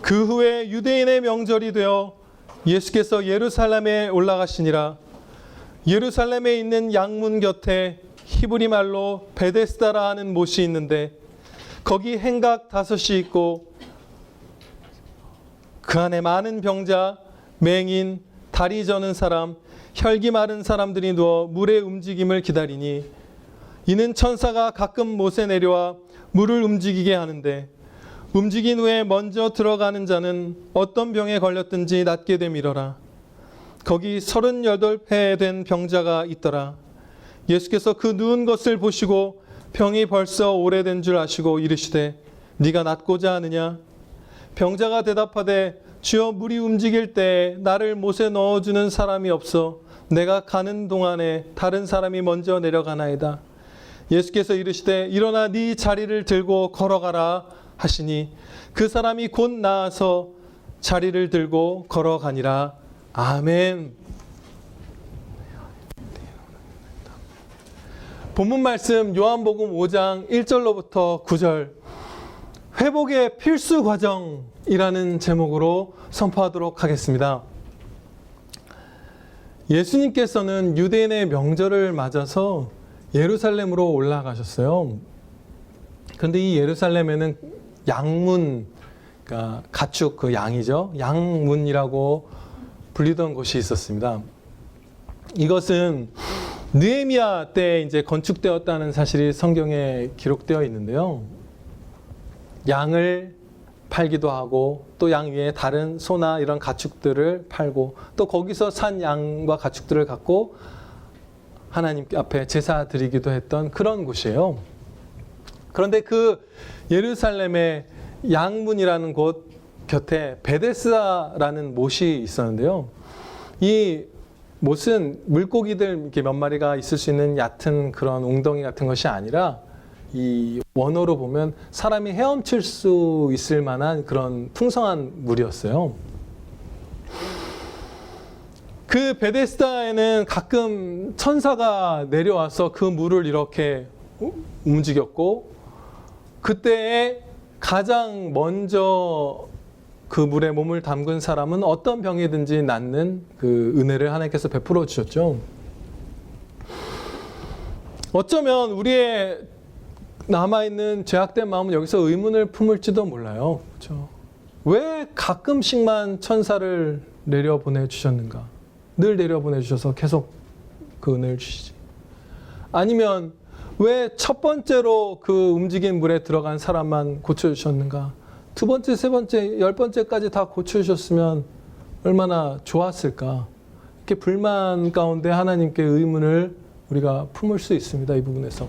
그 후에 유대인의 명절이 되어 예수께서 예루살렘에 올라가시니라. 예루살렘에 있는 양문 곁에 히브리 말로 베데스다라 하는 못이 있는데 거기 행각 5이 있고 그 안에 많은 병자, 맹인, 다리 저는 사람, 혈기 마른 사람들이 누워 물의 움직임을 기다리니 이는 천사가 가끔 못에 내려와 물을 움직이게 하는데 움직인 후에 먼저 들어가는 자는 어떤 병에 걸렸든지 낫게 되밀어라. 거기 38회 된 병자가 있더라. 예수께서 그 누운 것을 보시고 병이 벌써 오래된 줄 아시고 이르시되 네가 낫고자 하느냐? 병자가 대답하되 주여 물이 움직일 때 나를 못에 넣어주는 사람이 없어 내가 가는 동안에 다른 사람이 먼저 내려가나이다. 예수께서 이르시되 일어나 네 자리를 들고 걸어가라 하시니 그 사람이 곧 나아서 자리를 들고 걸어가니라. 아멘. 본문 말씀 요한복음 5장 1절로부터 9절 회복의 필수 과정이라는 제목으로 선포하도록 하겠습니다. 예수님께서는 유대인의 명절을 맞아서 예루살렘으로 올라가셨어요. 그런데 이 예루살렘에는 양문, 그러니까 가축 그 양이죠. 양문이라고 불리던 곳이 있었습니다. 이것은 느헤미야 때 이제 건축되었다는 사실이 성경에 기록되어 있는데요. 양을 팔기도 하고 또 양 위에 다른 소나 이런 가축들을 팔고 또 거기서 산 양과 가축들을 갖고 하나님 앞에 제사 드리기도 했던 그런 곳이에요. 그런데 그 예루살렘의 양문이라는 곳 곁에 베데스다라는 못이 있었는데요. 이 못은 물고기들 이렇게 몇 마리가 있을 수 있는 얕은 그런 웅덩이 같은 것이 아니라 이 원어로 보면 사람이 헤엄칠 수 있을 만한 그런 풍성한 물이었어요. 그 베데스다에는 가끔 천사가 내려와서 그 물을 이렇게 움직였고 그때에 가장 먼저 그 물에 몸을 담근 사람은 어떤 병이든지 낫는 그 은혜를 하나님께서 베풀어 주셨죠. 어쩌면 우리의 남아있는 죄악된 마음은 여기서 의문을 품을지도 몰라요. 그렇죠? 왜 가끔씩만 천사를 내려보내 주셨는가? 늘 내려보내 주셔서 계속 그 은혜를 주시지. 아니면 왜 첫 번째로 그 움직인 물에 들어간 사람만 고쳐주셨는가? 두 번째, 세 번째, 10번째까지 다 고쳐주셨으면 얼마나 좋았을까? 이렇게 불만 가운데 하나님께 의문을 우리가 품을 수 있습니다. 이 부분에서.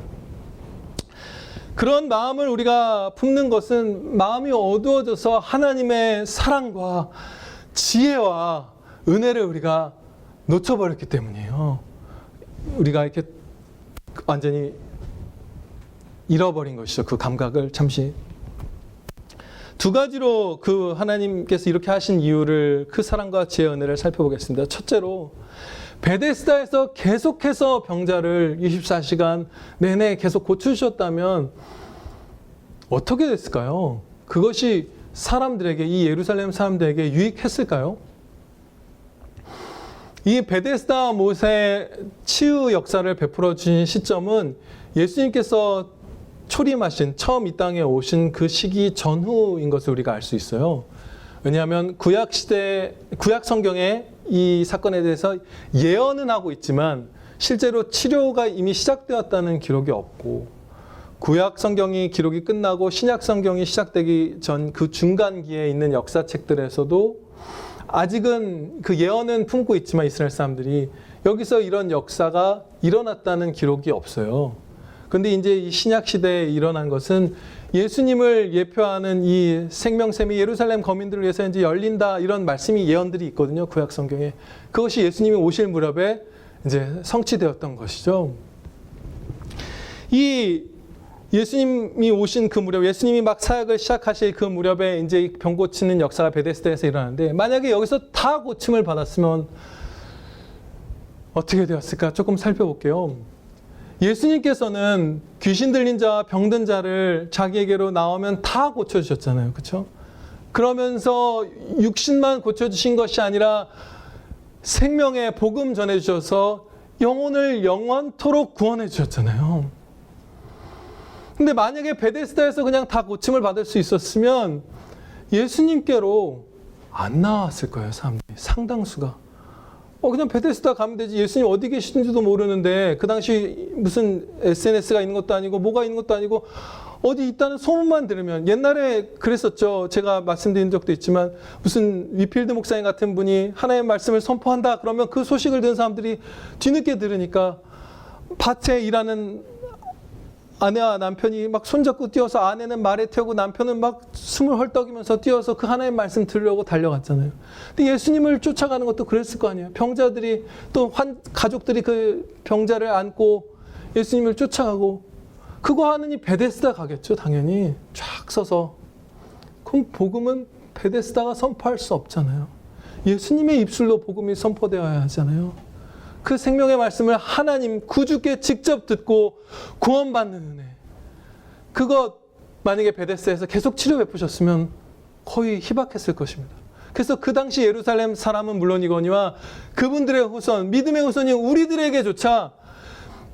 그런 마음을 우리가 품는 것은 마음이 어두워져서 하나님의 사랑과 지혜와 은혜를 우리가 놓쳐버렸기 때문이에요. 우리가 이렇게 완전히 잃어버린 것이죠. 그 감각을 잠시. 두 가지로 그 하나님께서 이렇게 하신 이유를 그 사랑과 지혜의 은혜를 살펴보겠습니다. 첫째로 베데스다에서 계속해서 병자를 24시간 내내 계속 고쳐주셨다면 어떻게 됐을까요? 그것이 사람들에게, 이 예루살렘 사람들에게 유익했을까요? 이 베데스다 못의 치유 역사를 베풀어 주신 시점은 예수님께서 초림하신, 처음 이 땅에 오신 그 시기 전후인 것을 우리가 알 수 있어요. 왜냐하면 구약 성경에 이 사건에 대해서 예언은 하고 있지만 실제로 치료가 이미 시작되었다는 기록이 없고, 구약 성경이 기록이 끝나고 신약 성경이 시작되기 전 그 중간기에 있는 역사책들에서도 아직은 그 예언은 품고 있지만 이스라엘 사람들이 여기서 이런 역사가 일어났다는 기록이 없어요. 근데 이제 이 신약 시대에 일어난 것은 예수님을 예표하는 이 생명샘이 예루살렘 거민들을 위해서 이제 열린다, 이런 말씀이 예언들이 있거든요. 구약 성경에. 그것이 예수님이 오실 무렵에 이제 성취되었던 것이죠. 이 예수님이 오신 그 무렵, 예수님이 막 사역을 시작하실 그 무렵에 이제 병 고치는 역사가 베데스다에서 일어나는데, 만약에 여기서 다 고침을 받았으면 어떻게 되었을까? 조금 살펴볼게요. 예수님께서는 귀신 들린 자와 병든 자를 자기에게로 나오면 다 고쳐주셨잖아요. 그렇죠? 그러면서 육신만 고쳐주신 것이 아니라 생명의 복음 전해주셔서 영혼을 영원토록 구원해 주셨잖아요. 근데 만약에 베데스다에서 그냥 다 고침을 받을 수 있었으면 예수님께로 안 나왔을 거예요, 사람들이. 상당수가. 그냥 베데스다 가면 되지. 예수님 어디 계시는지도 모르는데, 그 당시 무슨 SNS가 있는 것도 아니고, 뭐가 있는 것도 아니고, 어디 있다는 소문만 들으면, 옛날에 그랬었죠. 제가 말씀드린 적도 있지만, 무슨 위필드 목사님 같은 분이 하나님의 말씀을 선포한다. 그러면 그 소식을 듣는 사람들이 뒤늦게 들으니까, 밭에 일하는 아내와 남편이 막 손잡고 뛰어서, 아내는 말에 태우고 남편은 막 숨을 헐떡이면서 뛰어서 그 하나님의 말씀 들으려고 달려갔잖아요. 근데 예수님을 쫓아가는 것도 그랬을 거 아니에요. 병자들이 또 가족들이 그 병자를 안고 예수님을 쫓아가고, 그거 하느니 베데스다 가겠죠, 당연히. 쫙 서서. 그럼 복음은 베데스다가 선포할 수 없잖아요. 예수님의 입술로 복음이 선포되어야 하잖아요. 그 생명의 말씀을 하나님 구주께 직접 듣고 구원받는 은혜. 그거 만약에 베데스다에서 계속 치료 베푸셨으면 거의 희박했을 것입니다. 그래서 그 당시 예루살렘 사람은 물론이거니와 그분들의 후손, 믿음의 후손이 우리들에게조차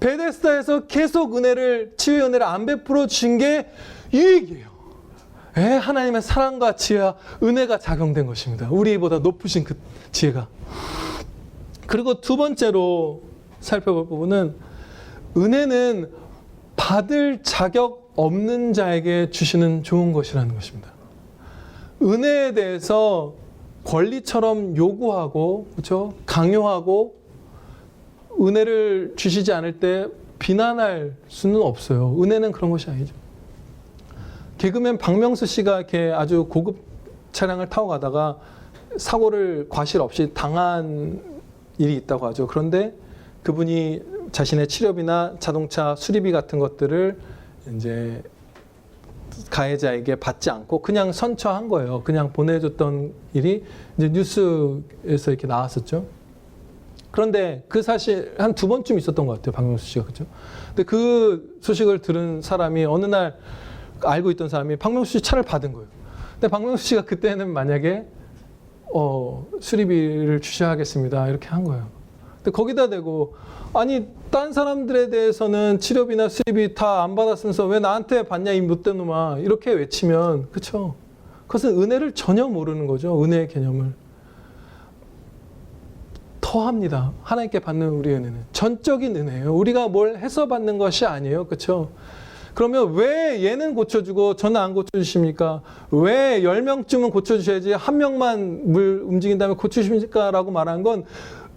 베데스다에서 계속 치유의 은혜를 안 베풀어 준 게 유익이에요. 하나님의 사랑과 지혜와 은혜가 작용된 것입니다. 우리보다 높으신 그 지혜가. 그리고 두 번째로 살펴볼 부분은, 은혜는 받을 자격 없는 자에게 주시는 좋은 것이라는 것입니다. 은혜에 대해서 권리처럼 요구하고, 그렇죠? 강요하고, 은혜를 주시지 않을 때 비난할 수는 없어요. 은혜는 그런 것이 아니죠. 개그맨 박명수 씨가 이렇게 아주 고급 차량을 타고 가다가 사고를 과실 없이 당한 일이 있다고 하죠. 그런데 그분이 자신의 치료비나 자동차 수리비 같은 것들을 이제 가해자에게 받지 않고 그냥 선처한 거예요. 그냥 보내줬던 일이 이제 뉴스에서 이렇게 나왔었죠. 그런데 그 사실 한 두 번쯤 있었던 것 같아요, 박명수 씨가. 그죠? 근데 그 소식을 들은 사람이 어느 날 알고 있던 사람이 박명수 씨 차를 받은 거예요. 근데 박명수 씨가 그때는 만약에 수리비를 주셔야 하겠습니다, 이렇게 한 거예요. 근데 거기다 대고, 아니 딴 사람들에 대해서는 치료비나 수리비 다 안 받았으면서 왜 나한테 받냐 이 못된 놈아, 이렇게 외치면, 그렇죠? 그것은 은혜를 전혀 모르는 거죠. 은혜의 개념을. 더합니다. 하나님께 받는 우리 은혜는 전적인 은혜예요. 우리가 뭘 해서 받는 것이 아니에요. 그렇죠? 그러면 왜 얘는 고쳐주고 저는 안 고쳐주십니까? 왜 10명쯤은 고쳐주셔야지 한 명만 물 움직인 다음에 고쳐주십니까? 라고 말한 건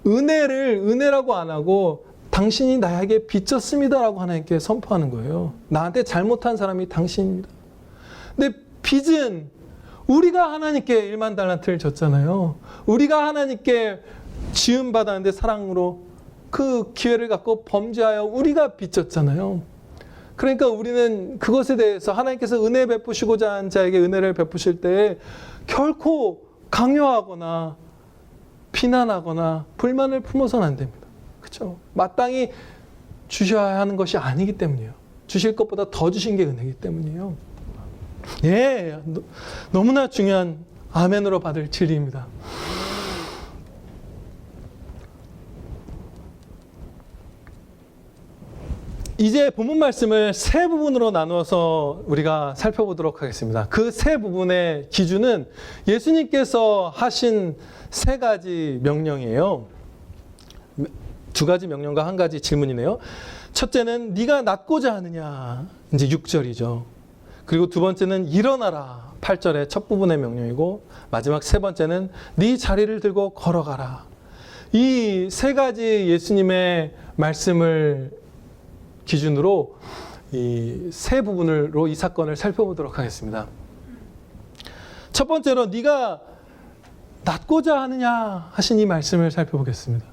은혜를 은혜라고 안 하고 당신이 나에게 빚졌습니다 라고 하나님께 선포하는 거예요. 나한테 잘못한 사람이 당신입니다. 근데 빚은 우리가 하나님께 1만 달란트를 줬잖아요. 우리가 하나님께 지음받았는데 사랑으로 그 기회를 갖고 범죄하여 우리가 빚졌잖아요. 그러니까 우리는 그것에 대해서 하나님께서 은혜 베푸시고자 한 자에게 은혜를 베푸실 때 결코 강요하거나 비난하거나 불만을 품어서는 안 됩니다. 그렇죠? 마땅히 주셔야 하는 것이 아니기 때문이에요. 주실 것보다 더 주신 게 은혜이기 때문이에요. 예, 너무나 중요한 아멘으로 받을 진리입니다. 이제 본문 말씀을 세 부분으로 나누어서 우리가 살펴보도록 하겠습니다. 그 세 부분의 기준은 예수님께서 하신 세 가지 명령이에요. 두 가지 명령과 한 가지 질문이네요. 첫째는 네가 낫고자 하느냐, 이제 6절이죠. 그리고 두 번째는 일어나라, 8절의 첫 부분의 명령이고, 마지막 세 번째는 네 자리를 들고 걸어가라. 이 세 가지 예수님의 말씀을 기준으로 이 세 부분으로 이 사건을 살펴보도록 하겠습니다. 첫 번째로 네가 낫고자 하느냐 하신 이 말씀을 살펴보겠습니다.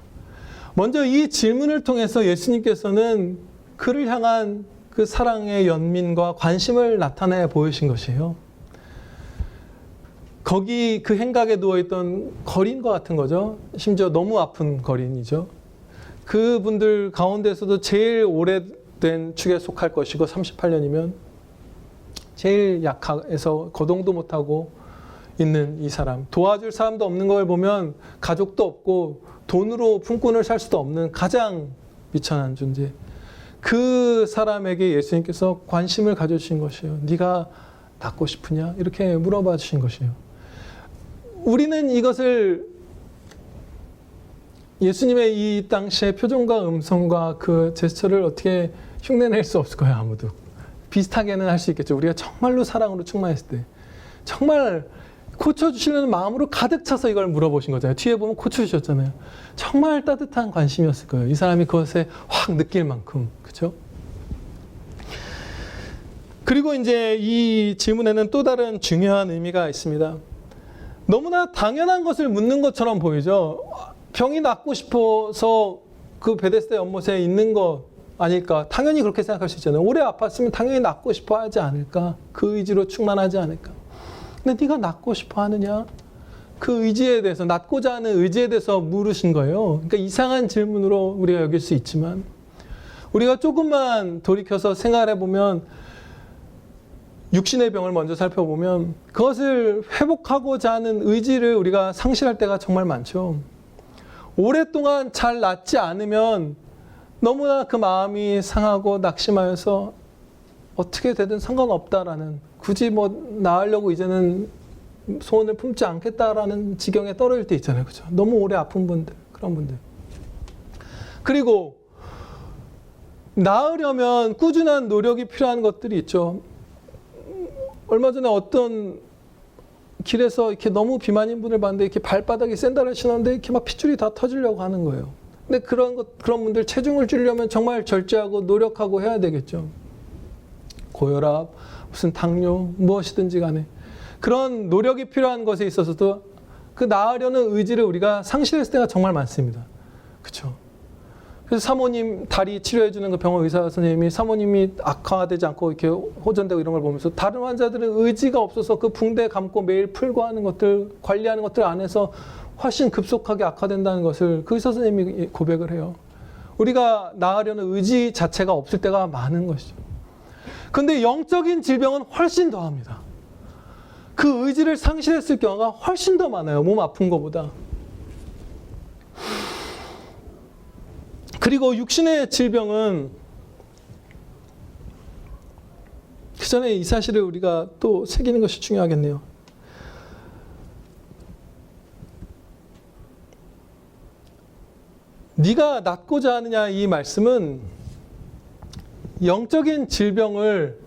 먼저 이 질문을 통해서 예수님께서는 그를 향한 그 사랑의 연민과 관심을 나타내 보이신 것이에요. 거기 그 행각에 누워있던 거린과 같은 거죠. 심지어 너무 아픈 거린이죠. 그분들 가운데서도 제일 오래된 축에 속할 것이고 38년이면 제일 약해서 거동도 못하고 있는 이 사람, 도와줄 사람도 없는 걸 보면 가족도 없고 돈으로 품꾼을 살 수도 없는 가장 비천한 존재, 그 사람에게 예수님께서 관심을 가져주신 것이에요. 네가 낫고 싶으냐? 이렇게 물어봐 주신 것이에요. 우리는 이것을 예수님의 이 당시의 표정과 음성과 그 제스처를 어떻게 흉내낼 수 없을 거예요. 아무도. 비슷하게는 할 수 있겠죠. 우리가 정말로 사랑으로 충만했을 때 정말 고쳐주시려는 마음으로 가득 차서 이걸 물어보신 거잖아요. 뒤에 보면 고쳐주셨잖아요. 정말 따뜻한 관심이었을 거예요. 이 사람이 그것에 확 느낄 만큼. 그렇죠? 그리고 이제 이 질문에는 또 다른 중요한 의미가 있습니다. 너무나 당연한 것을 묻는 것처럼 보이죠. 병이 낫고 싶어서 그 베데스다 연못에 있는 거 아닐까. 당연히 그렇게 생각할 수 있잖아요. 오래 아팠으면 당연히 낫고 싶어 하지 않을까. 그 의지로 충만하지 않을까. 근데 네가 낫고 싶어 하느냐? 그 의지에 대해서, 낫고자 하는 의지에 대해서 물으신 거예요. 그러니까 이상한 질문으로 우리가 여길 수 있지만 우리가 조금만 돌이켜서 생각해 보면 육신의 병을 먼저 살펴보면 그것을 회복하고자 하는 의지를 우리가 상실할 때가 정말 많죠. 오랫동안 잘 낫지 않으면 너무나 그 마음이 상하고 낙심하여서 어떻게 되든 상관없다라는, 굳이 뭐 나으려고 이제는 소원을 품지 않겠다라는 지경에 떨어질 때 있잖아요. 그죠? 너무 오래 아픈 분들, 그런 분들. 그리고 나으려면 꾸준한 노력이 필요한 것들이 있죠. 얼마 전에 어떤 길에서 이렇게 너무 비만인 분을 봤는데 이렇게 발바닥에 샌들을 신었는데 이렇게 막 핏줄이 다 터지려고 하는 거예요. 근데 그런 분들 체중을 줄이려면 정말 절제하고 노력하고 해야 되겠죠. 고혈압, 무슨 당뇨, 무엇이든지 간에 그런 노력이 필요한 것에 있어서도 그 나으려는 의지를 우리가 상실했을 때가 정말 많습니다. 그렇죠? 그래서 사모님 다리 치료해주는 그 병원 의사 선생님이 사모님이 악화되지 않고 이렇게 호전되고 이런 걸 보면서 다른 환자들은 의지가 없어서 그 붕대 감고 매일 풀고 하는 것들, 관리하는 것들 안에서 훨씬 급속하게 악화된다는 것을 그 의사 선생님이 고백을 해요. 우리가 나으려는 의지 자체가 없을 때가 많은 것이죠. 그런데 영적인 질병은 훨씬 더합니다. 그 의지를 상실했을 경우가 훨씬 더 많아요. 몸 아픈 것보다. 그리고 육신의 질병은 그 전에 이 사실을 우리가 또 새기는 것이 중요하겠네요. 네가 낫고자 하느냐 이 말씀은 영적인 질병을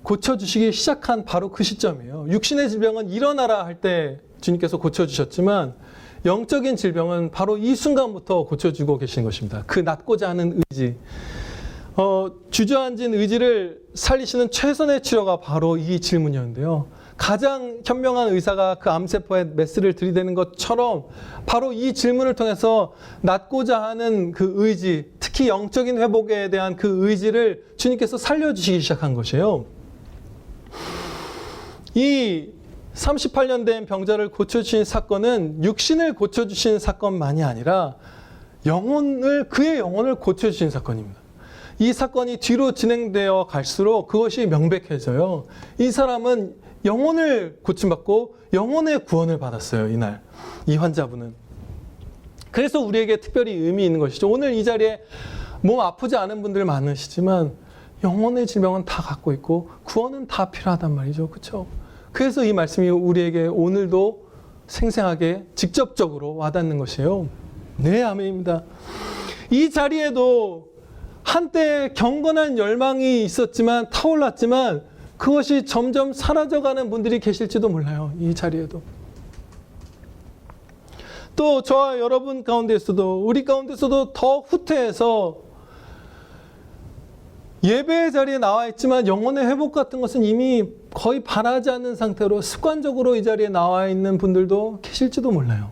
고쳐주시기 시작한 바로 그 시점이에요. 육신의 질병은 일어나라 할 때 주님께서 고쳐주셨지만 영적인 질병은 바로 이 순간부터 고쳐주고 계신 것입니다. 그 낫고자 하는 의지. 주저앉은 의지를 살리시는 최선의 치료가 바로 이 질문이었는데요. 가장 현명한 의사가 그 암세포에 메스를 들이대는 것처럼 바로 이 질문을 통해서 낫고자 하는 그 의지, 특히 영적인 회복에 대한 그 의지를 주님께서 살려주시기 시작한 것이에요. 이 38년 된 병자를 고쳐주신 사건은 육신을 고쳐주신 사건만이 아니라 그의 영혼을 고쳐주신 사건입니다. 이 사건이 뒤로 진행되어 갈수록 그것이 명백해져요. 이 사람은 영혼을 고침받고 영혼의 구원을 받았어요. 이날 이 환자분은. 그래서 우리에게 특별히 의미 있는 것이죠. 오늘 이 자리에 몸 아프지 않은 분들 많으시지만 영혼의 질병은 다 갖고 있고 구원은 다 필요하단 말이죠. 그렇죠? 그래서 이 말씀이 우리에게 오늘도 생생하게 직접적으로 와닿는 것이에요. 네, 아멘입니다. 이 자리에도 한때 경건한 열망이 있었지만 타올랐지만 그것이 점점 사라져가는 분들이 계실지도 몰라요. 이 자리에도. 또 저와 여러분 가운데서도 우리 가운데서도 더 후퇴해서 예배의 자리에 나와 있지만 영혼의 회복 같은 것은 이미 거의 바라지 않는 상태로 습관적으로 이 자리에 나와 있는 분들도 계실지도 몰라요.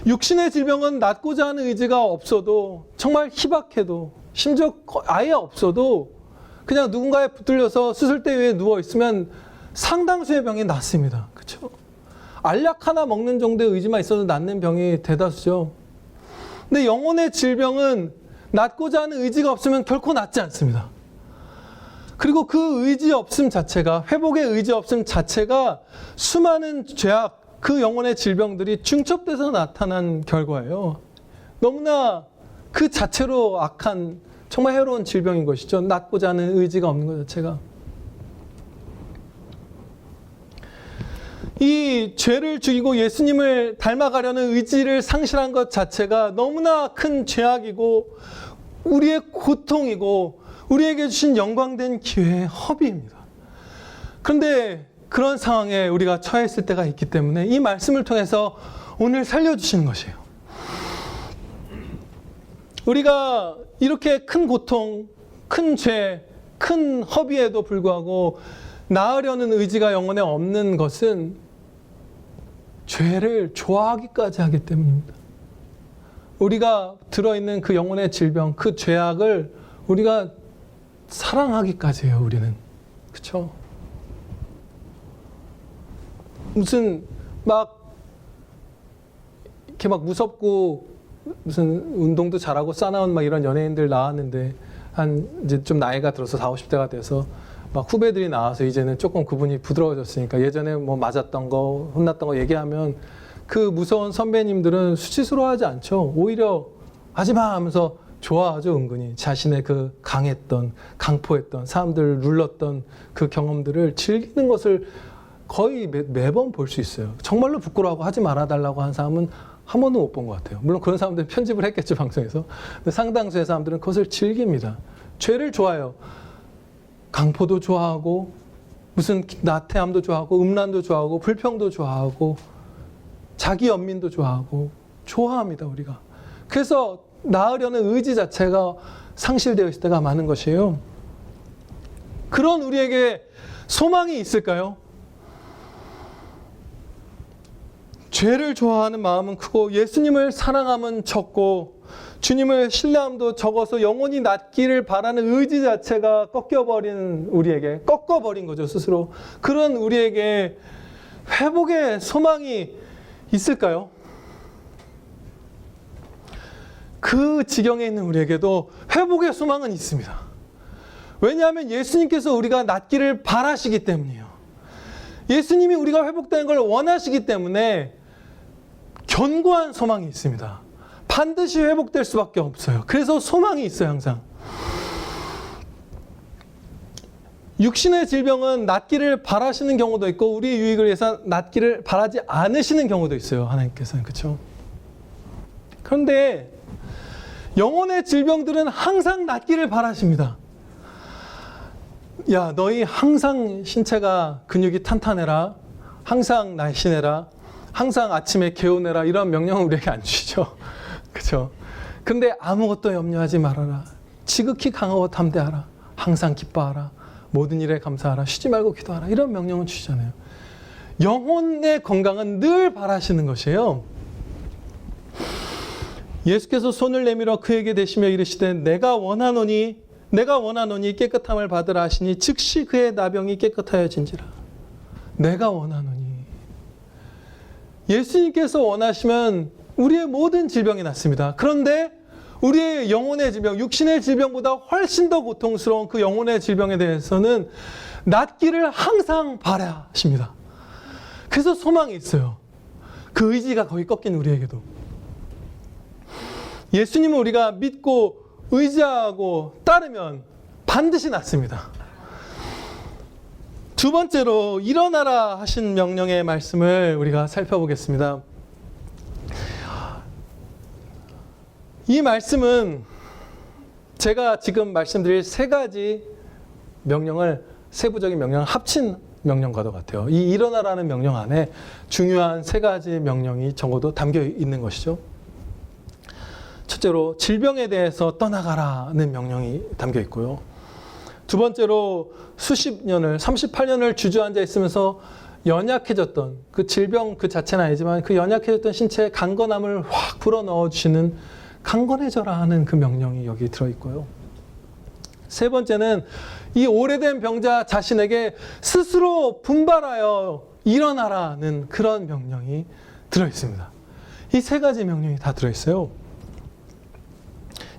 육신의 질병은 낫고자 하는 의지가 없어도 정말 희박해도 심지어 아예 없어도 그냥 누군가에 붙들려서 수술대 위에 누워있으면 상당수의 병이 낫습니다. 그렇죠? 알약 하나 먹는 정도의 의지만 있어도 낫는 병이 대다수죠. 근데 영혼의 질병은 낫고자 하는 의지가 없으면 결코 낫지 않습니다. 그리고 그 의지 없음 자체가, 회복의 의지 없음 자체가 수많은 죄악, 그 영혼의 질병들이 중첩돼서 나타난 결과예요. 너무나 그 자체로 악한, 정말 해로운 질병인 것이죠. 낫고자 하는 의지가 없는 것 자체가. 이 죄를 죽이고 예수님을 닮아가려는 의지를 상실한 것 자체가 너무나 큰 죄악이고 우리의 고통이고 우리에게 주신 영광된 기회의 허비입니다. 그런데 그런 상황에 우리가 처했을 때가 있기 때문에 이 말씀을 통해서 오늘 살려주시는 것이에요. 우리가 이렇게 큰 고통, 큰 죄, 큰 허비에도 불구하고 나으려는 의지가 영혼에 없는 것은 죄를 좋아하기까지 하기 때문입니다. 우리가 들어있는 그 영혼의 질병, 그 죄악을 우리가 사랑하기까지 해요, 우리는. 그렇죠? 무슨 이렇게 무섭고 무슨 운동도 잘하고 싸나운 이런 연예인들 나왔는데 이제 좀 나이가 들어서 40, 50대가 돼서 후배들이 나와서 이제는 조금 그분이 부드러워졌으니까 예전에 맞았던 거, 혼났던 거 얘기하면 그 무서운 선배님들은 수치스러워하지 않죠. 오히려 하지마 하면서 좋아하죠, 은근히. 자신의 그 강했던, 강포했던, 사람들을 눌렀던 그 경험들을 즐기는 것을 거의 매번 볼 수 있어요. 정말로 부끄러워하고 하지 말아달라고 한 사람은 한 번도 못 본 것 같아요. 물론 그런 사람들은 편집을 했겠죠, 방송에서. 근데 상당수의 사람들은 그것을 즐깁니다. 죄를 좋아해요. 강포도 좋아하고 무슨 나태함도 좋아하고 음란도 좋아하고 불평도 좋아하고 자기 연민도 좋아하고 좋아합니다, 우리가. 그래서 나으려는 의지 자체가 상실되어 있을 때가 많은 것이에요. 그런 우리에게 소망이 있을까요? 죄를 좋아하는 마음은 크고 예수님을 사랑함은 적고 주님을 신뢰함도 적어서 영원히 낫기를 바라는 의지 자체가 꺾여버린 우리에게, 꺾어버린 거죠, 스스로. 그런 우리에게 회복의 소망이 있을까요? 그 지경에 있는 우리에게도 회복의 소망은 있습니다. 왜냐하면 예수님께서 우리가 낫기를 바라시기 때문이에요. 예수님이 우리가 회복되는 걸 원하시기 때문에 견고한 소망이 있습니다. 반드시 회복될 수밖에 없어요. 그래서 소망이 있어요, 항상. 육신의 질병은 낫기를 바라시는 경우도 있고 우리의 유익을 위해서 낫기를 바라지 않으시는 경우도 있어요, 하나님께서는. 그렇죠? 그런데 영혼의 질병들은 항상 낫기를 바라십니다. 야, 너희 항상 신체가 근육이 탄탄해라. 항상 날씬해라. 항상 아침에 개운해라. 이런 명령은 우리에게 안 주시죠. 그렇죠? 근데 아무것도 염려하지 말아라. 지극히 강하고 담대하라. 항상 기뻐하라. 모든 일에 감사하라. 쉬지 말고 기도하라. 이런 명령은 주시잖아요. 영혼의 건강은 늘 바라시는 것이에요. 예수께서 손을 내밀어 그에게 대시며 이르시되 내가 원하노니 깨끗함을 받으라 하시니 즉시 그의 나병이 깨끗하여진지라. 내가 원하노니. 예수님께서 원하시면 우리의 모든 질병이 낫습니다. 그런데 우리의 영혼의 질병, 육신의 질병보다 훨씬 더 고통스러운 그 영혼의 질병에 대해서는 낫기를 항상 바라십니다. 그래서 소망이 있어요. 그 의지가 거의 꺾인 우리에게도. 예수님을 우리가 믿고 의지하고 따르면 반드시 낫습니다. 두 번째로 일어나라 하신 명령의 말씀을 우리가 살펴보겠습니다. 이 말씀은 제가 지금 말씀드릴 세 가지 명령을, 세부적인 명령을 합친 명령과도 같아요. 이 일어나라는 명령 안에 중요한 세 가지 명령이 적어도 담겨 있는 것이죠. 첫째로 질병에 대해서 떠나가라는 명령이 담겨 있고요. 두 번째로 수십 년을, 38년을 주저앉아 있으면서 연약해졌던 그 질병 그 자체는 아니지만 그 연약해졌던 신체에 강건함을 확 불어넣어 주시는 강건해져라 하는 그 명령이 여기 들어있고요. 세 번째는 이 오래된 병자 자신에게 스스로 분발하여 일어나라는 그런 명령이 들어있습니다. 이 세 가지 명령이 다 들어있어요.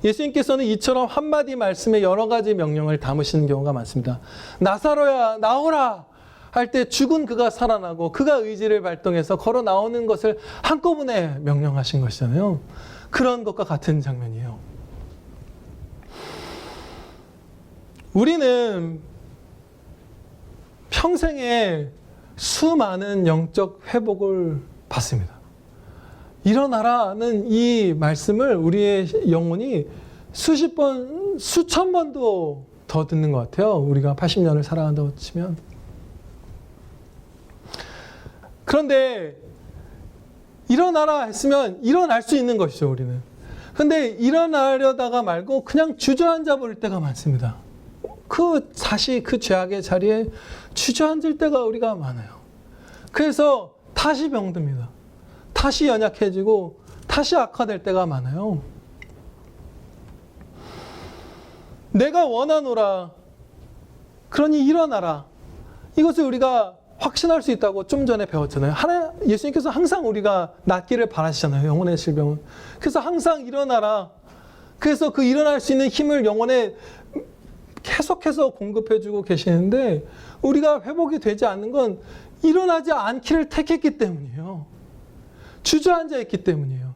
예수님께서는 이처럼 한마디 말씀에 여러 가지 명령을 담으시는 경우가 많습니다. 나사로야 나오라 할 때 죽은 그가 살아나고 그가 의지를 발동해서 걸어 나오는 것을 한꺼번에 명령하신 것이잖아요. 그런 것과 같은 장면이에요. 우리는 평생에 수많은 영적 회복을 받습니다. 일어나라는 이 말씀을 우리의 영혼이 수십 번, 수천 번도 더 듣는 것 같아요. 우리가 80년을 살아간다고 치면. 그런데 일어나라 했으면 일어날 수 있는 것이죠, 우리는. 근데 일어나려다가 말고 그냥 주저앉아 버릴 때가 많습니다. 다시 그 죄악의 자리에 주저앉을 때가 우리가 많아요. 그래서 다시 병듭니다. 다시 연약해지고 다시 악화될 때가 많아요. 내가 원하노라. 그러니 일어나라. 이것을 우리가 확신할 수 있다고 좀 전에 배웠잖아요. 예수님께서 항상 우리가 낫기를 바라시잖아요. 영혼의 질병은. 그래서 항상 일어나라. 그래서 그 일어날 수 있는 힘을 영혼에 계속해서 공급해주고 계시는데 우리가 회복이 되지 않는 건 일어나지 않기를 택했기 때문이에요. 주저앉아 있기 때문이에요.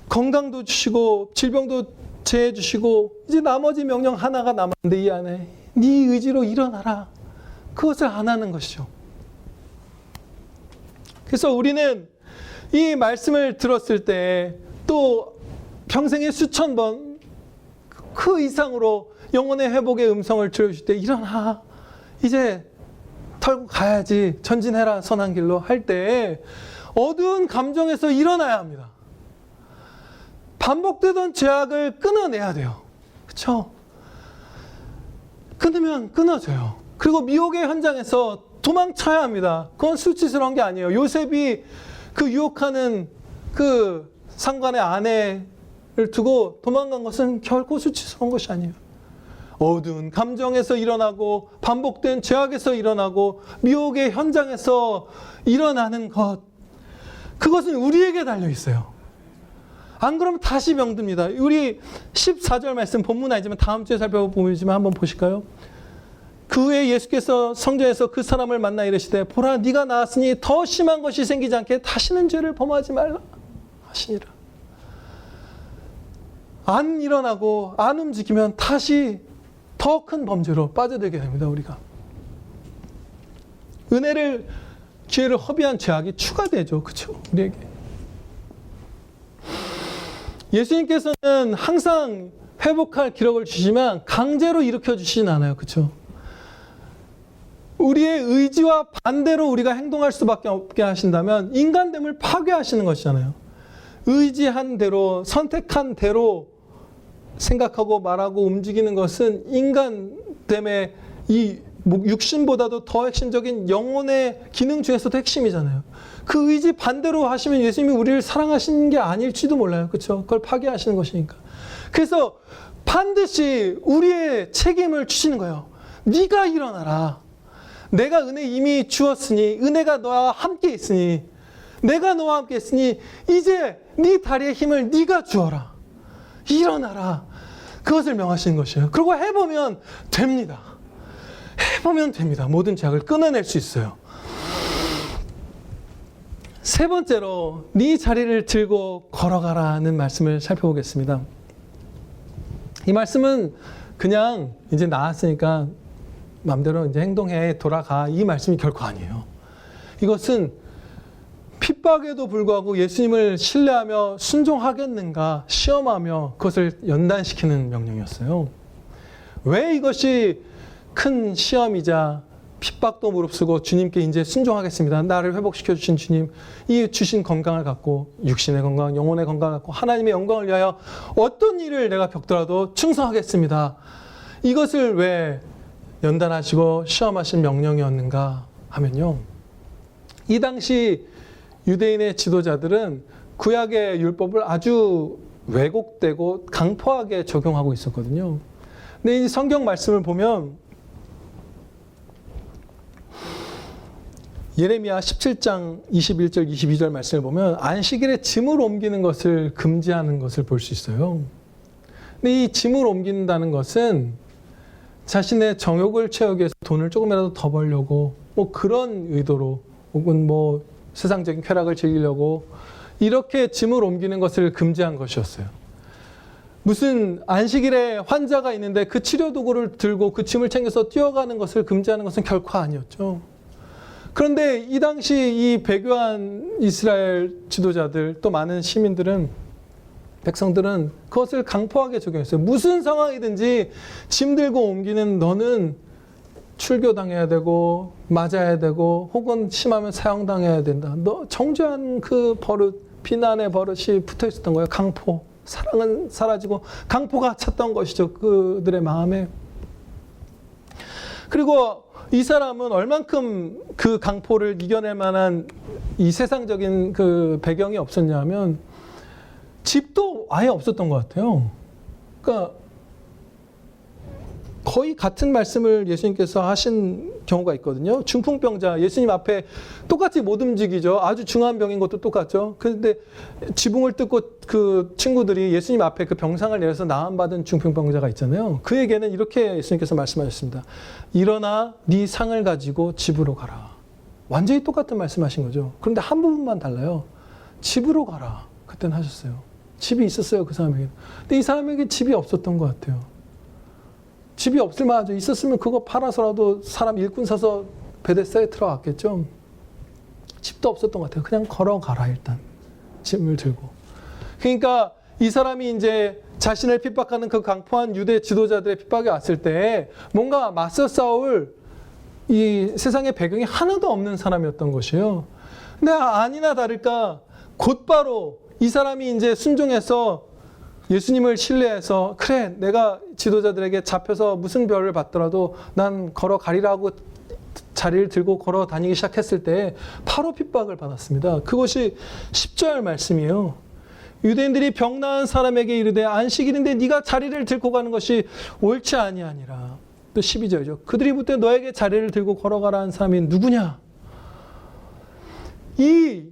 건강도 주시고 질병도 제해 주시고 이제 나머지 명령 하나가 남았는데 이 안에 네 의지로 일어나라. 그것을 안 하는 것이죠. 그래서 우리는 이 말씀을 들었을 때 또 평생에 수천 번 그 이상으로 영혼의 회복의 음성을 들려주실 때 일어나. 이제 털고 가야지. 전진해라. 선한 길로 할 때 어두운 감정에서 일어나야 합니다. 반복되던 죄악을 끊어내야 돼요. 그렇죠? 끊으면 끊어져요. 그리고 미혹의 현장에서 도망쳐야 합니다. 그건 수치스러운 게 아니에요. 요셉이 그 유혹하는 그 상관의 아내를 두고 도망간 것은 결코 수치스러운 것이 아니에요. 어두운 감정에서 일어나고 반복된 죄악에서 일어나고 미혹의 현장에서 일어나는 것, 그것은 우리에게 달려 있어요. 안 그러면 다시 병듭니다. 우리 14절 말씀 본문 아니지만 다음 주에 살펴보지만 한번 보실까요? 그 후에 예수께서 성전에서 그 사람을 만나 이르시되 보라 네가 나았으니 더 심한 것이 생기지 않게 다시는 죄를 범하지 말라 하시니라. 안 일어나고 안 움직이면 다시 더 큰 범죄로 빠져들게 됩니다. 우리가 은혜를 기회를 허비한 죄악이 추가되죠. 그렇죠? 우리에게 예수님께서는 항상 회복할 기록을 주시지만 강제로 일으켜 주시진 않아요. 그렇죠? 우리의 의지와 반대로 우리가 행동할 수밖에 없게 하신다면 인간됨을 파괴하시는 것이잖아요. 의지한 대로 선택한 대로 생각하고 말하고 움직이는 것은 인간됨의 이 육신보다도 더 핵심적인 영혼의 기능 중에서도 핵심이잖아요. 그 의지 반대로 하시면 예수님이 우리를 사랑하시는 게 아닐지도 몰라요. 그렇죠? 그걸 파괴하시는 것이니까. 그래서 반드시 우리의 책임을 주시는 거예요. 네가 일어나라. 내가 은혜 이미 주었으니 은혜가 너와 함께 있으니 내가 너와 함께 있으니 이제 네 다리의 힘을 네가 주어라. 일어나라. 그것을 명하시는 것이에요. 그리고 해보면 됩니다. 해보면 됩니다. 모든 죄악을 끊어낼 수 있어요. 세 번째로 네 자리를 들고 걸어가라는 말씀을 살펴보겠습니다. 이 말씀은 그냥 이제 나았으니까 마음대로 이제 행동해 돌아가 이 말씀이 결코 아니에요. 이것은 핍박에도 불구하고 예수님을 신뢰하며 순종하겠는가 시험하며 그것을 연단시키는 명령이었어요. 왜 이것이 큰 시험이자 핍박도 무릅쓰고 주님께 이제 순종하겠습니다. 나를 회복시켜 주신 주님, 이 주신 건강을 갖고 육신의 건강, 영혼의 건강을 갖고 하나님의 영광을 위하여 어떤 일을 내가 겪더라도 충성하겠습니다. 이것을 왜 연단하시고 시험하신 명령이었는가 하면요. 이 당시 유대인의 지도자들은 구약의 율법을 아주 왜곡되고 강포하게 적용하고 있었거든요. 근데 이 성경 말씀을 보면 예레미야 17장 21절 22절 말씀을 보면 안식일에 짐을 옮기는 것을 금지하는 것을 볼 수 있어요. 근데 이 짐을 옮긴다는 것은 자신의 정욕을 채우기 위해서 돈을 조금이라도 더 벌려고 뭐 그런 의도로 혹은 뭐 세상적인 쾌락을 즐기려고 이렇게 짐을 옮기는 것을 금지한 것이었어요. 무슨 안식일에 환자가 있는데 그 치료 도구를 들고 그 짐을 챙겨서 뛰어가는 것을 금지하는 것은 결코 아니었죠. 그런데 이 당시 이 배교한 이스라엘 지도자들 또 많은 시민들은 백성들은 그것을 강포하게 적용했어요. 무슨 상황이든지 짐 들고 옮기는 너는 출교당해야 되고 맞아야 되고 혹은 심하면 사형당해야 된다. 너 정죄한 그 버릇, 비난의 버릇이 붙어 있었던 거예요. 강포. 사랑은 사라지고 강포가 찼던 것이죠. 그들의 마음에. 그리고 이 사람은 얼만큼 그 강포를 이겨낼 만한 이 세상적인 그 배경이 없었냐면 집도 아예 없었던 것 같아요. 그러니까 거의 같은 말씀을 예수님께서 하신 경우가 있거든요. 중풍병자, 예수님 앞에 똑같이 못 움직이죠. 아주 중한 병인 것도 똑같죠. 그런데 지붕을 뜯고 그 친구들이 예수님 앞에 그 병상을 내려서 나음받은 중풍병자가 있잖아요. 그에게는 이렇게 예수님께서 말씀하셨습니다. 일어나 네 상을 가지고 집으로 가라. 완전히 똑같은 말씀하신 거죠. 그런데 한 부분만 달라요. 집으로 가라. 그때는 하셨어요. 집이 있었어요, 그 사람에게. 근데 이 사람에게 집이 없었던 것 같아요. 집이 없을 만하죠. 있었으면 그거 팔아서라도 사람 일꾼 사서 베데스다에 들어갔겠죠. 집도 없었던 것 같아요. 그냥 걸어가라 일단. 짐을 들고. 그러니까 이 사람이 이제 자신을 핍박하는 그 강포한 유대 지도자들의 핍박이 왔을 때 뭔가 맞서 싸울 이 세상의 배경이 하나도 없는 사람이었던 것이에요. 근데 아니나 다를까 곧바로 이 사람이 이제 순종해서 예수님을 신뢰해서 그래 내가 지도자들에게 잡혀서 무슨 벌을 받더라도 난 걸어가리라고 자리를 들고 걸어 다니기 시작했을 때 바로 핍박을 받았습니다. 그것이 10절 말씀이에요. 유대인들이 병 나은 사람에게 이르되 안식일인데 네가 자리를 들고 가는 것이 옳지 아니하니라. 또 12절이죠. 그들이 묻되 너에게 자리를 들고 걸어가라 한 사람이 누구냐? 이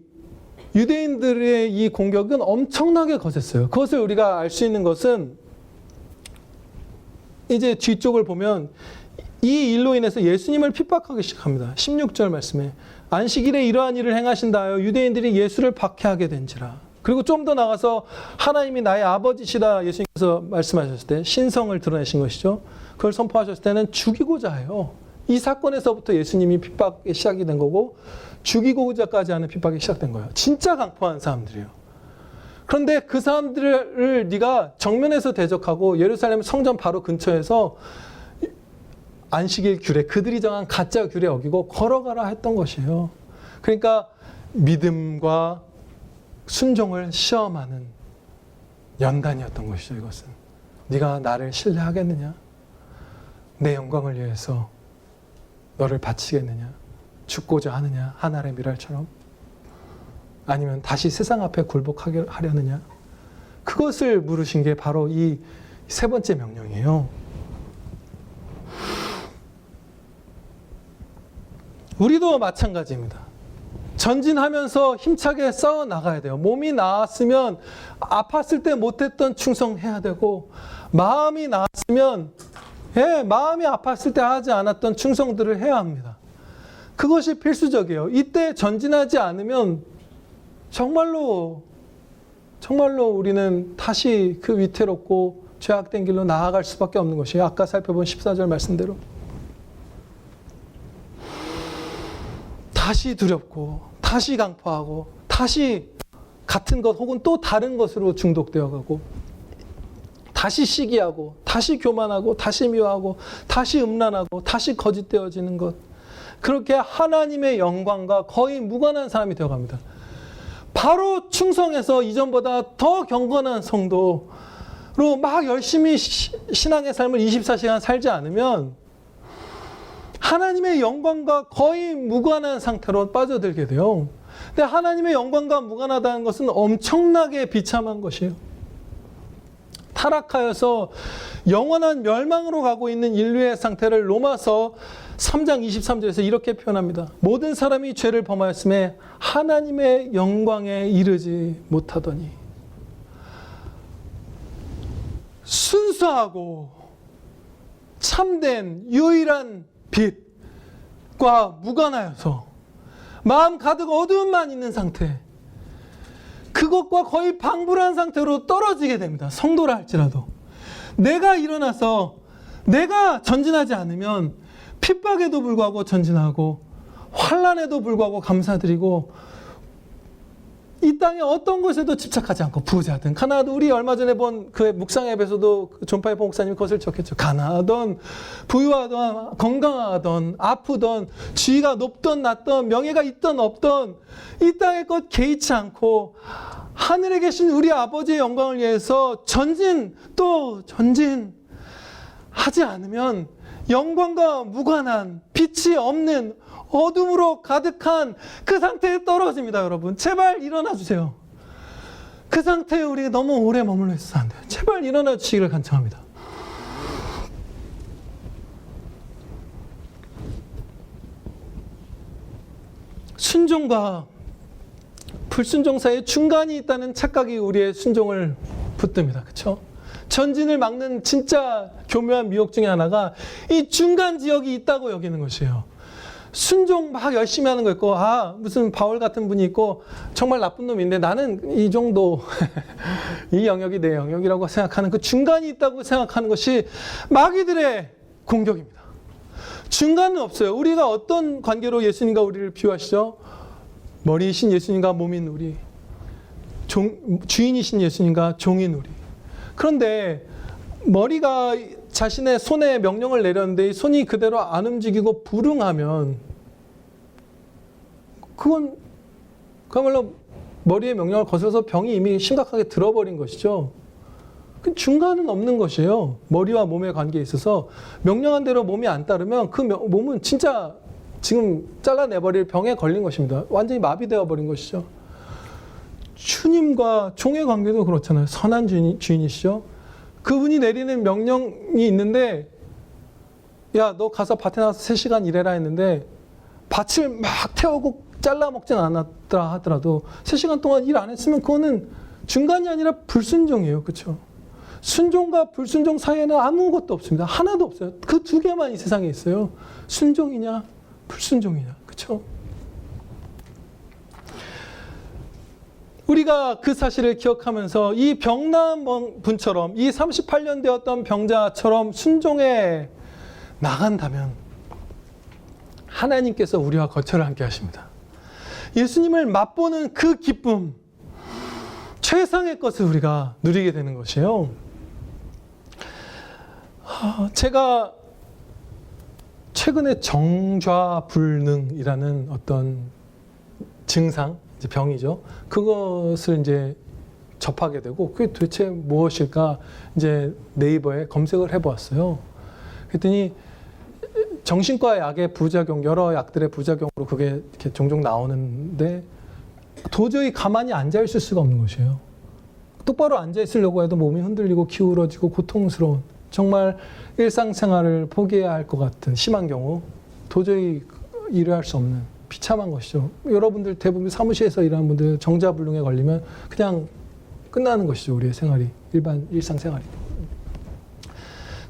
유대인들의 이 공격은 엄청나게 거셌어요. 그것을 우리가 알 수 있는 것은 이제 뒤쪽을 보면 이 일로 인해서 예수님을 핍박하기 시작합니다. 16절 말씀에 안식일에 이러한 일을 행하신다 하여 유대인들이 예수를 박해하게 된지라. 그리고 좀 더 나가서 하나님이 나의 아버지시다 예수님께서 말씀하셨을 때 신성을 드러내신 것이죠. 그걸 선포하셨을 때는 죽이고자 해요. 이 사건에서부터 예수님이 핍박이 시작이 된 거고 죽이고자까지 하는 핍박이 시작된 거예요. 진짜 강포한 사람들이에요. 그런데 그 사람들을 네가 정면에서 대적하고 예루살렘 성전 바로 근처에서 안식일 규례, 그들이 정한 가짜 규례 어기고 걸어가라 했던 것이에요. 그러니까 믿음과 순종을 시험하는 연단이었던 것이죠. 이것은 네가 나를 신뢰하겠느냐? 내 영광을 위해서 너를 바치겠느냐? 죽고자 하느냐? 하늘의 미랄처럼? 아니면 다시 세상 앞에 굴복하게 하려느냐? 그것을 물으신 게 바로 이 세 번째 명령이에요. 우리도 마찬가지입니다. 전진하면서 힘차게 싸워 나가야 돼요. 몸이 나았으면 아팠을 때 못했던 충성해야 되고 마음이 나았으면 마음이 아팠을 때 하지 않았던 충성들을 해야 합니다. 그것이 필수적이에요. 이때 전진하지 않으면 정말로 우리는 다시 그 위태롭고 죄악된 길로 나아갈 수밖에 없는 것이에요. 아까 살펴본 14절 말씀대로. 다시 두렵고 다시 강포하고 다시 같은 것 혹은 또 다른 것으로 중독되어 가고 다시 시기하고 다시 교만하고 다시 미워하고 다시 음란하고 다시 거짓되어지는 것. 그렇게 하나님의 영광과 거의 무관한 사람이 되어갑니다. 바로 충성해서 이전보다 더 경건한 성도로 막 열심히 신앙의 삶을 24시간 살지 않으면 하나님의 영광과 거의 무관한 상태로 빠져들게 돼요. 근데 하나님의 영광과 무관하다는 것은 엄청나게 비참한 것이에요. 타락하여서 영원한 멸망으로 가고 있는 인류의 상태를 로마서 3장 23절에서 이렇게 표현합니다. 모든 사람이 죄를 범하였음에 하나님의 영광에 이르지 못하더니. 순수하고 참된 유일한 빛과 무관하여서 마음 가득 어두움만 있는 상태, 그것과 거의 방불한 상태로 떨어지게 됩니다. 성도라 할지라도. 내가 일어나서 내가 전진하지 않으면 핍박에도 불구하고 전진하고 환난에도 불구하고 감사드리고 이 땅의 어떤 것에도 집착하지 않고 부자든 가난하든, 우리 얼마 전에 본 그 묵상 앱에서도 존 파이퍼 목사님이 그것을 적혔죠. 가난하던 부유하던 건강하던 아프던 지위가 높던 낮던 명예가 있던 없던 이 땅의 것 개의치 않고 하늘에 계신 우리 아버지의 영광을 위해서 전진 또 전진하지 않으면 영광과 무관한 빛이 없는 어둠으로 가득한 그 상태에 떨어집니다. 여러분 제발 일어나 주세요. 그 상태에 우리가 너무 오래 머물러 있어서 안 돼요. 제발 일어나 주시기를 간청합니다. 순종과 불순종 사이에 중간이 있다는 착각이 우리의 순종을 붙듭니다. 그렇죠? 전진을 막는 진짜 교묘한 미혹 중에 하나가 이 중간 지역이 있다고 여기는 것이에요. 순종 막 열심히 하는 거 있고, 무슨 바울 같은 분이 있고 정말 나쁜 놈인데 나는 이 정도 이 영역이 내 영역이라고 생각하는 그 중간이 있다고 생각하는 것이 마귀들의 공격입니다. 중간은 없어요. 우리가 어떤 관계로 예수님과 우리를 비유하시죠? 머리이신 예수님과 몸인 우리, 주인이신 예수님과 종인 우리. 그런데 머리가 자신의 손에 명령을 내렸는데 이 손이 그대로 안 움직이고 불응하면 그건 그야말로 머리의 명령을 거슬러서 병이 이미 심각하게 들어버린 것이죠. 그 중간은 없는 것이에요. 머리와 몸의 관계에 있어서 명령한 대로 몸이 안 따르면 그 몸은 진짜 지금 잘라내버릴 병에 걸린 것입니다. 완전히 마비되어 버린 것이죠. 주님과 종의 관계도 그렇잖아요. 선한 주인이시죠. 그분이 내리는 명령이 있는데, 야, 너 가서 밭에 나가서 3시간 일해라 했는데 밭을 막 태우고 잘라 먹진 않았더라 하더라도 3시간 동안 일 안 했으면 그거는 중간이 아니라 불순종이에요. 그렇죠? 순종과 불순종 사이에는 아무것도 없습니다. 하나도 없어요. 그 두 개만 이 세상에 있어요. 순종이냐 불순종이냐. 그렇죠? 우리가 그 사실을 기억하면서 이 병나은 분처럼, 이 38년 되었던 병자처럼 순종해 나간다면 하나님께서 우리와 거처를 함께 하십니다. 예수님을 맛보는 그 기쁨, 최상의 것을 우리가 누리게 되는 것이에요. 제가 최근에 정좌불능이라는 어떤 증상, 이제 병이죠. 그것을 이제 접하게 되고 그게 도대체 무엇일까 이제 네이버에 검색을 해보았어요. 그랬더니 정신과 약의 부작용, 여러 약들의 부작용으로 그게 이렇게 종종 나오는데 도저히 가만히 앉아 있을 수가 없는 것이에요. 똑바로 앉아 있으려고 해도 몸이 흔들리고 기울어지고 고통스러운, 정말 일상생활을 포기해야 할 것 같은 심한 경우 도저히 일을 할 수 없는 비참한 것이죠. 여러분들 대부분 사무실에서 일하는 분들 정자불능에 걸리면 그냥 끝나는 것이죠. 우리의 생활이, 일반 일상생활이.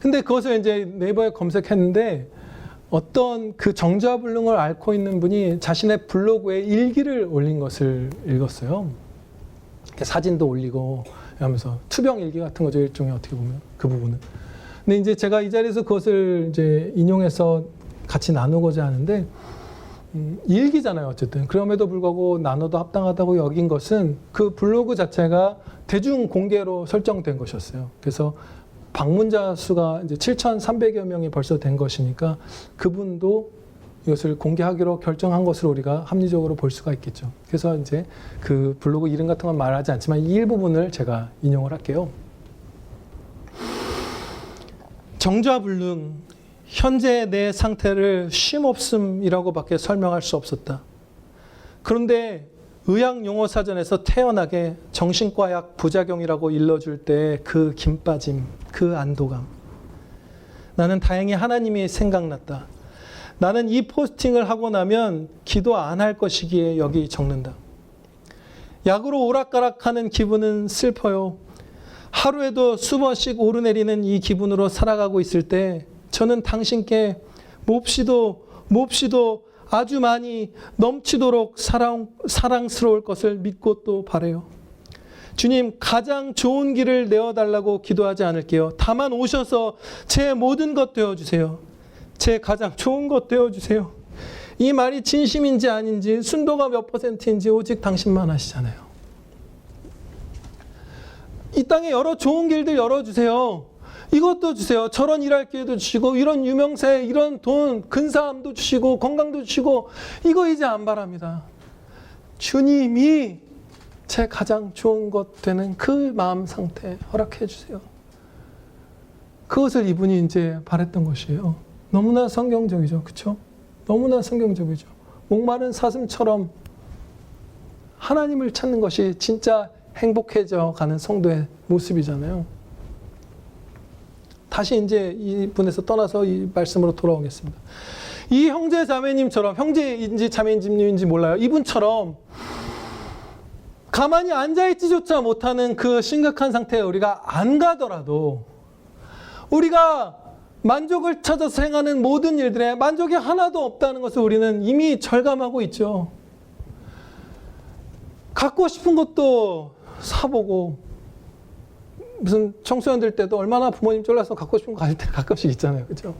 근데 그것을 이제 네이버에 검색했는데 어떤 그 정자불능을 앓고 있는 분이 자신의 블로그에 일기를 올린 것을 읽었어요. 사진도 올리고 하면서 투병 일기 같은 거죠. 일종의 어떻게 보면 그 부분은. 근데 이제 제가 이 자리에서 그것을 이제 인용해서 같이 나누고자 하는데, 일기잖아요. 어쨌든. 그럼에도 불구하고 나눠도 합당하다고 여긴 것은 그 블로그 자체가 대중 공개로 설정된 것이었어요. 그래서 방문자 수가 이제 7,300여 명이 벌써 된 것이니까 그분도 이것을 공개하기로 결정한 것으로 우리가 합리적으로 볼 수가 있겠죠. 그래서 이제 그 블로그 이름 같은 건 말하지 않지만 이 일부분을 제가 인용을 할게요. 정좌불능, 현재 내 상태를 쉼없음이라고밖에 설명할 수 없었다. 그런데 의학 용어 사전에서 태연하게 정신과약 부작용이라고 일러줄 때 그 김 빠짐, 그 안도감. 나는 다행히 하나님이 생각났다. 나는 이 포스팅을 하고 나면 기도 안 할 것이기에 여기 적는다. 약으로 오락가락하는 기분은 슬퍼요. 하루에도 수번씩 오르내리는 이 기분으로 살아가고 있을 때 저는 당신께 몹시도 아주 많이 넘치도록 사랑스러울 것을 믿고 또 바라요. 주님, 가장 좋은 길을 내어달라고 기도하지 않을게요. 다만 오셔서 제 모든 것 되어주세요. 제 가장 좋은 것 되어주세요. 이 말이 진심인지 아닌지, 순도가 몇 %인지 오직 당신만 아시잖아요. 이 땅에 여러 좋은 길들 열어주세요. 이것도 주세요. 저런 일할 기회도 주시고, 이런 유명세, 이런 돈, 근사함도 주시고, 건강도 주시고, 이거 이제 안 바랍니다. 주님이 제 가장 좋은 것 되는 그 마음 상태 허락해 주세요. 그것을 이분이 이제 바랬던 것이에요. 너무나 성경적이죠. 그렇죠? 너무나 성경적이죠. 목마른 사슴처럼 하나님을 찾는 것이 진짜 행복해져 가는 성도의 모습이잖아요. 다시 이제 이분에서 떠나서 이 말씀으로 돌아오겠습니다. 이 형제 자매님처럼, 형제인지 자매님인지 몰라요. 이분처럼 가만히 앉아있지조차 못하는 그 심각한 상태에 우리가 안 가더라도 우리가 만족을 찾아서 행하는 모든 일들에 만족이 하나도 없다는 것을 우리는 이미 절감하고 있죠. 갖고 싶은 것도 사보고, 무슨 청소년들 때도 얼마나 부모님 쫄라서 갖고 싶은 거 가질 때 가끔씩 있잖아요. 그렇죠?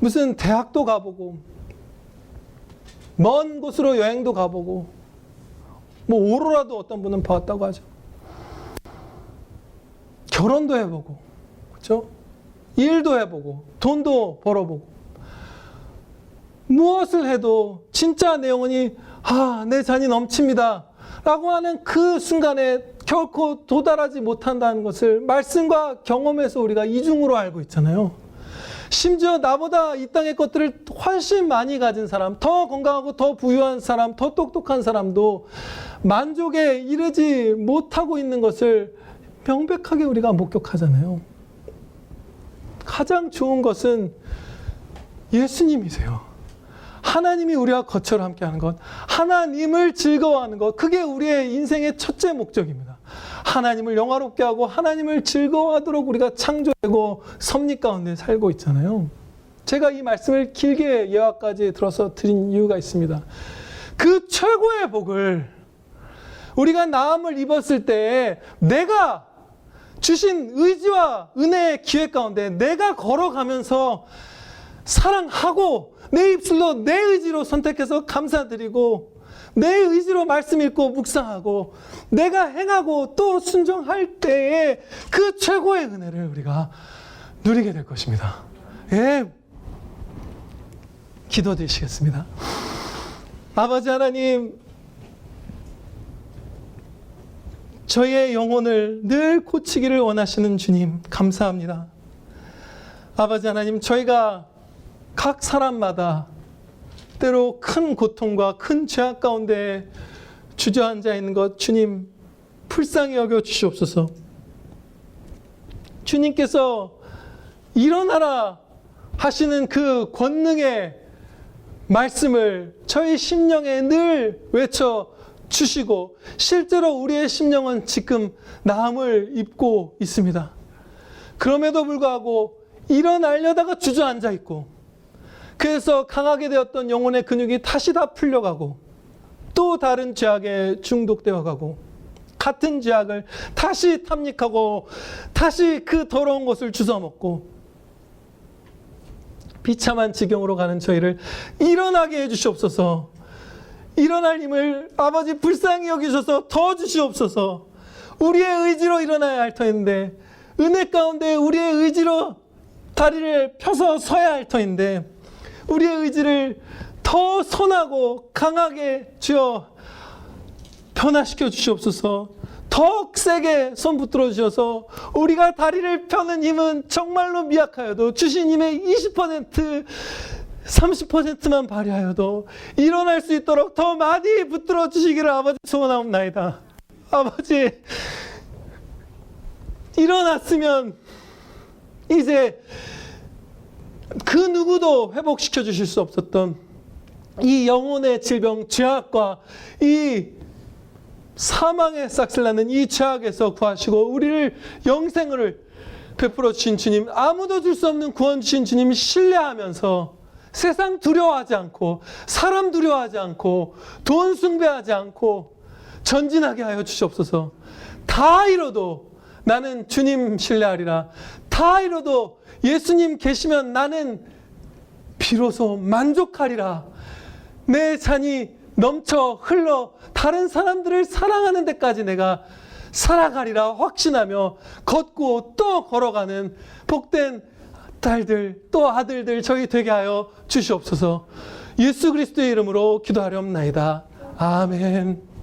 무슨 대학도 가보고, 먼 곳으로 여행도 가보고, 뭐 오로라도 어떤 분은 봤다고 하죠. 결혼도 해보고, 그렇죠? 일도 해보고, 돈도 벌어보고, 무엇을 해도 진짜 내 영혼이 내 잔이 넘칩니다 라고 하는 그 순간에 결코 도달하지 못한다는 것을 말씀과 경험에서 우리가 이중으로 알고 있잖아요. 심지어 나보다 이 땅의 것들을 훨씬 많이 가진 사람, 더 건강하고 더 부유한 사람, 더 똑똑한 사람도 만족에 이르지 못하고 있는 것을 명백하게 우리가 목격하잖아요. 가장 좋은 것은 예수님이세요. 하나님이 우리와 거처를 함께하는 것, 하나님을 즐거워하는 것, 그게 우리의 인생의 첫째 목적입니다. 하나님을 영화롭게 하고 하나님을 즐거워하도록 우리가 창조되고 섭리 가운데 살고 있잖아요. 제가 이 말씀을 길게 예화까지 들어서 드린 이유가 있습니다. 그 최고의 복을 우리가 나음을 입었을 때 내가 주신 의지와 은혜의 기회 가운데 내가 걸어가면서 사랑하고 내 입술로 내 의지로 선택해서 감사드리고 내 의지로 말씀 읽고 묵상하고 내가 행하고 또 순종할 때에 그 최고의 은혜를 우리가 누리게 될 것입니다. 예, 기도드리시겠습니다. 아버지 하나님, 저희의 영혼을 늘 고치기를 원하시는 주님 감사합니다. 아버지 하나님, 저희가 각 사람마다 때로 큰 고통과 큰 죄악 가운데 주저앉아 있는 것 주님 불쌍히 여겨 주시옵소서. 주님께서 일어나라 하시는 그 권능의 말씀을 저희 심령에 늘 외쳐 주시고 실제로 우리의 심령은 지금 나음을 입고 있습니다. 그럼에도 불구하고 일어나려다가 주저앉아 있고, 그래서 강하게 되었던 영혼의 근육이 다시 다 풀려가고 또 다른 죄악에 중독되어 가고 같은 죄악을 다시 탐닉하고 다시 그 더러운 것을 주워먹고 비참한 지경으로 가는 저희를 일어나게 해주시옵소서. 일어날 힘을 아버지 불쌍히 여기셔서 더 주시옵소서. 우리의 의지로 일어나야 할 터인데, 은혜 가운데 우리의 의지로 다리를 펴서 서야 할 터인데 우리의 의지를 더 선하고 강하게 주여 변화시켜 주시옵소서. 더 세게 손 붙들어 주셔서 우리가 다리를 펴는 힘은 정말로 미약하여도 주신 힘의 20% 30%만 발휘하여도 일어날 수 있도록 더 많이 붙들어 주시기를 아버지 소원하옵나이다. 아버지, 일어났으면 이제 그 누구도 회복시켜 주실 수 없었던 이 영혼의 질병, 죄악과 이 사망의 싹쓸 나는 이 죄악에서 구하시고 우리를 영생을 베풀어 주신 주님, 아무도 줄 수 없는 구원 주신 주님 신뢰하면서 세상 두려워하지 않고 사람 두려워하지 않고 돈 숭배하지 않고 전진하게 하여 주시옵소서. 다 이뤄도 나는 주님 신뢰하리라. 다 이뤄도 예수님 계시면 나는 비로소 만족하리라. 내 잔이 넘쳐 흘러 다른 사람들을 사랑하는 데까지 내가 살아가리라 확신하며 걷고 또 걸어가는 복된 딸들 또 아들들 저희 되게 하여 주시옵소서. 예수 그리스도의 이름으로 기도하렵나이다. 아멘.